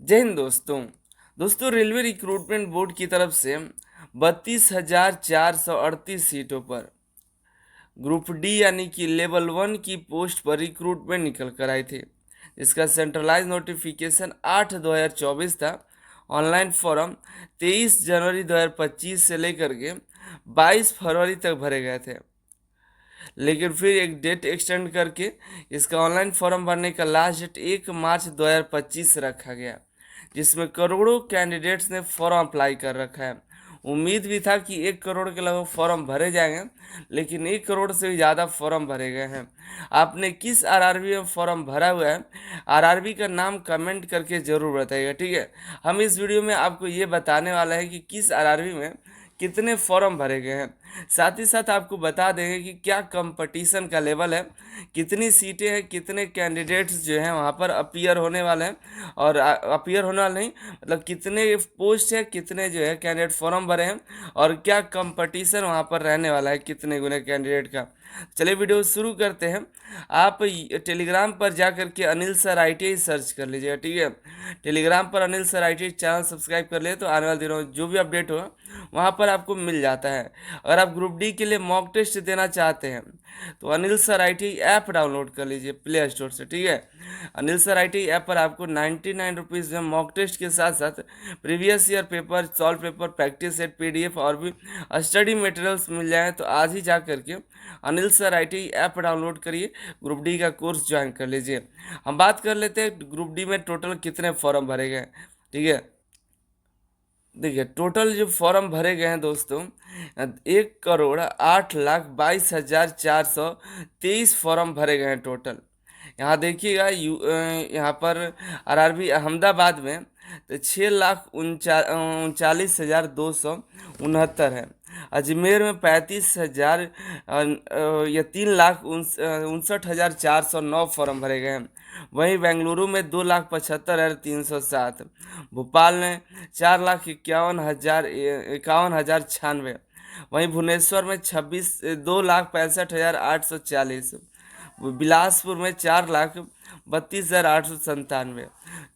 जय हिंद दोस्तों। Railway recruitment board की तरफ से 32,438 सीटों पर ग्रुप डी यानी कि लेवल 1 की पोस्ट पर रिक्रूटमेंट निकल कर आए थे। इसका सेंट्रलाइज नोटिफिकेशन 8/2024 था। ऑनलाइन फॉर्म 23 जनवरी 2025 से लेकर के 22 फरवरी तक भरे गए थे, लेकिन फिर एक डेट एक्सटेंड करके इसका ऑनलाइन फॉर्म भरने का लास्ट डेट 1 मार्च 2025 से रखा गया, जिसमें करोड़ों कैंडिडेट्स ने फॉर्म अप्लाई कर रखा है। उम्मीद भी था कि 1 करोड़ के लगभग फॉर्म भरे जाएंगे, लेकिन 1 करोड़ से भी ज़्यादा फॉर्म भरे गए हैं। आपने किस आरआरबी में फॉर्म भरा हुआ है, आरआरबी का नाम कमेंट करके ज़रूर बताइएगा, ठीक है। हम इस वीडियो में आपको ये बताने वाला है कि किस आरआरबी में कितने फॉर्म भरे गए हैं। साथ ही साथ आपको बता देंगे कि क्या कंपटीशन का लेवल है, कितनी सीटें हैं, कितने कैंडिडेट्स जो हैं वहाँ पर अपीयर होने वाले हैं, और अपीयर होने वाले नहीं मतलब कितने पोस्ट है, कितने जो है कैंडिडेट फॉर्म भरे हैं, और क्या कंपटीशन वहाँ पर रहने वाला है कितने गुने कैंडिडेट का। चलिए वीडियो शुरू करते हैं। आप टेलीग्राम पर जा करके अनिल सर ITI सर्च कर लीजिएगा, ठीक है। टेलीग्राम पर Anil sir ITI channel subscribe कर लिए तो आने वाले दिनों में जो भी अपडेट होगा वहाँ पर आपको मिल जाता है। अगर आप ग्रुप डी के लिए मॉक टेस्ट देना चाहते हैं तो Anil sir ITI app download कर लीजिए प्ले स्टोर से, ठीक है। अनिल सर ITI ऐप पर आपको 99 रुपीज़ में मॉक टेस्ट के साथ साथ previous year paper, solve paper, practice set, PDF और भी स्टडी मटेरियल्स मिल जाए। तो आज ही जा करके Anil sir ITI app download करिए, ग्रुप डी का कोर्स ज्वाइन कर लीजिए। हम बात कर लेते हैं ग्रुप डी में टोटल कितने फॉर्म भरे गए, ठीक है। देखिए टोटल जो फॉर्म भरे गए हैं दोस्तों, 1,08,22,423 फॉर्म भरे गए हैं टोटल। यहाँ देखिएगा यहाँ पर आरआरबी अहमदाबाद में तो 6,39,269 है। अजमेर में 35,000 या 3,59,409 फॉर्म भरे गए हैं। वहीं बेंगलुरु में 2,75,307, भोपाल में 4,51,091, वहीं भुवनेश्वर में 2,65,840, बिलासपुर में 4,32,897,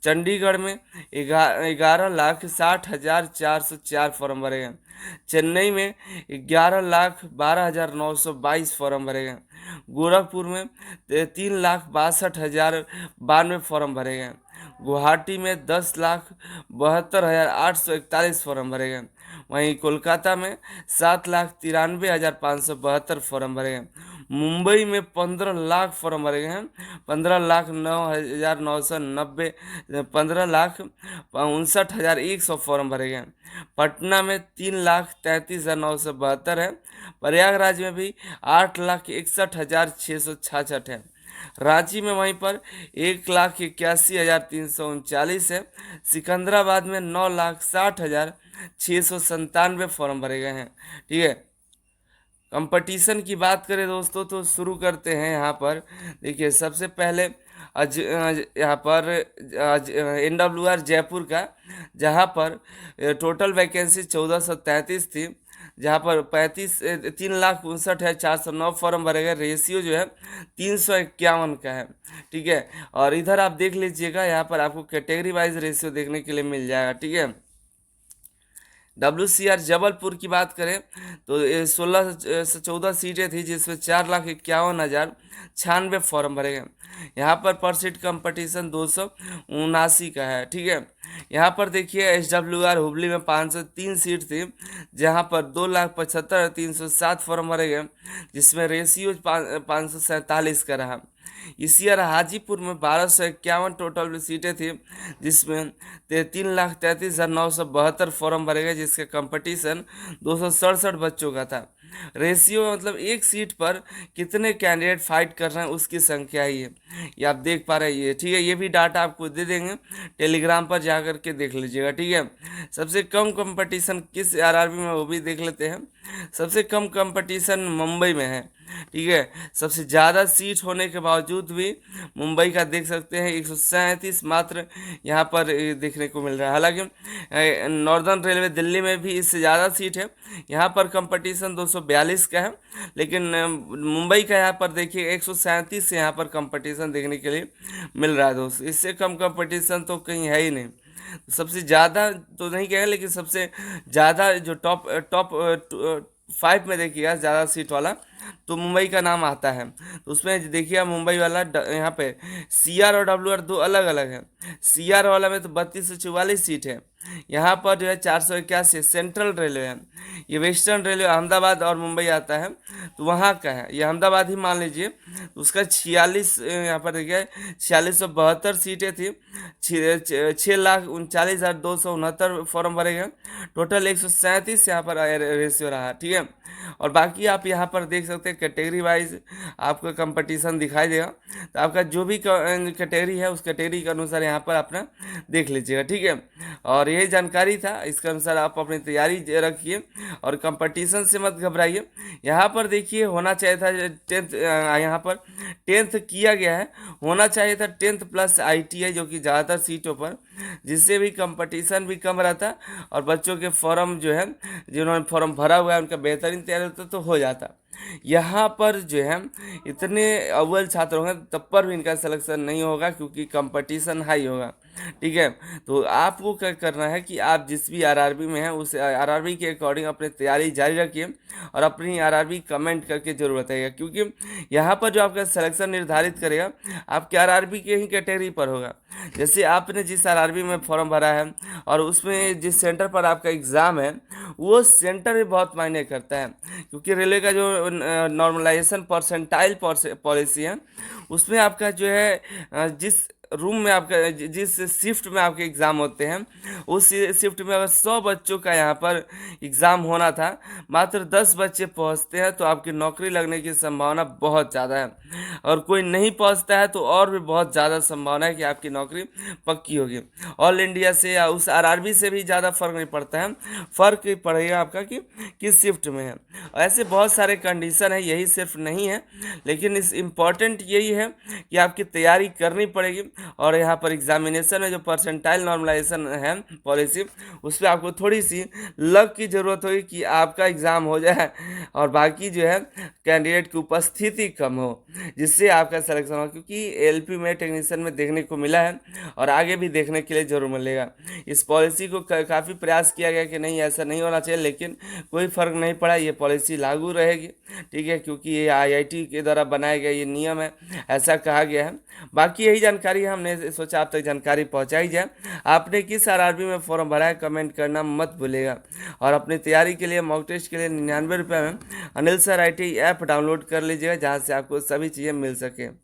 चंडीगढ़ में 11,60,404 फॉर्म भरे गए, चेन्नई में 11,12,922 फॉर्म भरे गए, गोरखपुर में 3,62,092 फॉर्म भरे गए, गुवाहाटी में 10,72,841 फॉर्म भरे गए, वहीं कोलकाता में 7,93,572 फॉर्म भरे गए, मुंबई में 15 लाख फॉर्म भरे गए हैं, 15,09,990, 15,59,100 फॉर्म भरे गए हैं। पटना में 3,33,972 है। प्रयागराज में भी 8,61,666 है। रांची में वहीं पर 1,81,339 है। सिकंदराबाद में 9,60,697 फॉर्म भरे गए हैं, ठीक है। कंपटीशन की बात करें दोस्तों तो शुरू करते हैं। यहाँ पर देखिए सबसे पहले यहाँ पर NWR जयपुर का, जहाँ पर टोटल वैकेंसी 1,433 थी, जहाँ पर 3,59,409 फॉर्म भरे गए। रेशियो जो है 351 का है, ठीक है। और इधर आप देख लीजिएगा, यहाँ पर आपको कैटेगरी वाइज रेशियो देखने के लिए मिल जाएगा, ठीक है। WCR जबलपुर की बात करें तो ये 16 से 14 सीटें थी, जिसमें 4,51,096 फॉर्म भरे गए। यहाँ पर सीट कंपटीशन 279 का है, ठीक है। यहाँ पर देखिए SWR हुबली में 503 सीट थी, जहाँ पर 2,75,307 फॉर्म भरे गए, जिसमें रेशियो 547 का रहा। इसी ईयर हाजीपुर में 1,251 टोटल सीटें थी, जिसमें 3,33,972 फॉर्म भरे गए, जिसका कंपटीशन 267 बच्चों का था। रेशियो मतलब एक सीट पर कितने कैंडिडेट फाइट कर रहे हैं उसकी संख्या ही है, ये आप देख पा रहे हैं, ठीक है। ये भी डाटा आपको दे देंगे, टेलीग्राम पर जा करके देख लीजिएगा, ठीक है। सबसे कम कंपटीशन किस आरआरबी में वो भी देख लेते हैं। सबसे कम कंपटीशन मुंबई में है, ठीक है। सबसे ज़्यादा सीट होने के बावजूद भी मुंबई का देख सकते हैं 137 मात्र यहाँ पर देखने को मिल रहा है। हालांकि नॉर्दर्न रेलवे दिल्ली में भी इससे ज़्यादा सीट है, यहाँ पर कंपटीशन 242 का है, लेकिन मुंबई का यहाँ पर देखिए 137 से यहाँ पर कंपटीशन देखने के लिए मिल रहा है दोस्त। इससे कम कंपटीशन तो कहीं है ही नहीं। सबसे ज़्यादा तो नहीं कहेंगे, लेकिन सबसे ज़्यादा जो टॉप टॉप 5 में देखिएगा ज़्यादा सीट वाला, तो मुंबई का नाम आता है। तो उसमें देखिएगा मुंबई वाला यहाँ पे CR और WR दो अलग अलग है। CR वाला में तो 3244 सीट है। यहाँ पर जो है 481 सेंट्रल रेलवे है। ये वेस्टर्न रेलवे अहमदाबाद और मुंबई आता है, तो वहाँ का है, ये अहमदाबाद ही मान लीजिए। तो उसका 46 यहाँ पर देखिए 4672 सीटें थी। 6,39,269 फॉर्म भरे गए। टोटल 137 यहाँ पर रेशियो रहा, ठीक है। और बाकी आप यहाँ पर देख सकते हैं कैटेगरी वाइज आपको कंपटीशन दिखाई देगा। तो आपका जो भी कैटेगरी है उस कैटेगरी के अनुसार यहाँ पर अपना देख लीजिएगा, ठीक है। और यही जानकारी था, इसके अनुसार आप अपनी तैयारी रखिए और कंपटीशन से मत घबराइए। यहाँ पर देखिए होना चाहिए था 10th, यहाँ पर 10th किया गया है, होना चाहिए था 10th प्लस ITI जो कि ज़्यादातर सीटों पर, जिससे भी कंपटीशन भी कम रहता और बच्चों के फॉर्म जो है, जिन्होंने फॉर्म भरा हुआ है उनका बेहतरीन तैयारी होता तो हो जाता। यहाँ पर जो है इतने अव्वल छात्र होंगे तब पर भी इनका सिलेक्शन नहीं होगा, क्योंकि कंपटीशन हाई होगा, ठीक है। तो आपको क्या करना है कि आप जिस भी RRB में है उस RRB के अकॉर्डिंग अपनी तैयारी जारी रखिए और अपनी RRB कमेंट करके जरूर बताइएगा, क्योंकि यहाँ पर जो आपका सिलेक्शन निर्धारित करेगा आपके RRB के ही कैटेगरी पर होगा। जैसे आपने जिस RRB में फॉर्म भरा है और उसमें जिस सेंटर पर आपका एग्ज़ाम है, वो सेंटर भी बहुत मायने करता है, क्योंकि रेलवे का जो नॉर्मलाइजेशन परसेंटाइल पॉलिसी है, उसमें आपका जो है जिस रूम में आपका जिस शिफ्ट में आपके एग्ज़ाम होते हैं, उस शिफ्ट में अगर 100 बच्चों का यहाँ पर एग्ज़ाम होना था, मात्र 10 बच्चे पहुँचते हैं तो आपकी नौकरी लगने की संभावना बहुत ज़्यादा है। और कोई नहीं पहुँचता है तो और भी बहुत ज़्यादा संभावना है कि आपकी नौकरी पक्की होगी। ऑल इंडिया से या उस RRB से भी ज़्यादा फर्क नहीं पड़ता है, फ़र्क ये पड़ेगा आपका कि किस शिफ्ट में है। ऐसे बहुत सारे कंडीशन है, यही सिर्फ नहीं है, लेकिन इस इम्पॉर्टेंट यही है कि आपकी तैयारी करनी पड़ेगी। और यहाँ पर एग्जामिनेशन में जो परसेंटाइल नॉर्मलाइजेशन है पॉलिसी, उस पर आपको थोड़ी सी लक की ज़रूरत होगी कि आपका एग्ज़ाम हो जाए और बाकी जो है कैंडिडेट की उपस्थिति कम हो, जिससे आपका सिलेक्शन हो, क्योंकि LP में टेक्नीशियन में देखने को मिला है और आगे भी देखने के लिए जरूर मिलेगा। इस पॉलिसी को काफ़ी प्रयास किया गया कि नहीं ऐसा नहीं होना चाहिए, लेकिन कोई फ़र्क नहीं पड़ा, ये पॉलिसी लागू रहेगी, ठीक है, क्योंकि ये IIT के द्वारा बनाया गया ये नियम है, ऐसा कहा गया है। बाकी यही जानकारी हमने सोचा आप तक जानकारी पहुंचाई जाए। आपने किस RRB में फॉर्म भरा है कमेंट करना मत भूलेगा। और अपनी तैयारी के लिए मॉक टेस्ट के लिए 99 रुपये में Anil sir IT app download कर लीजिएगा, जहां से आपको सभी चीज़ें मिल सके।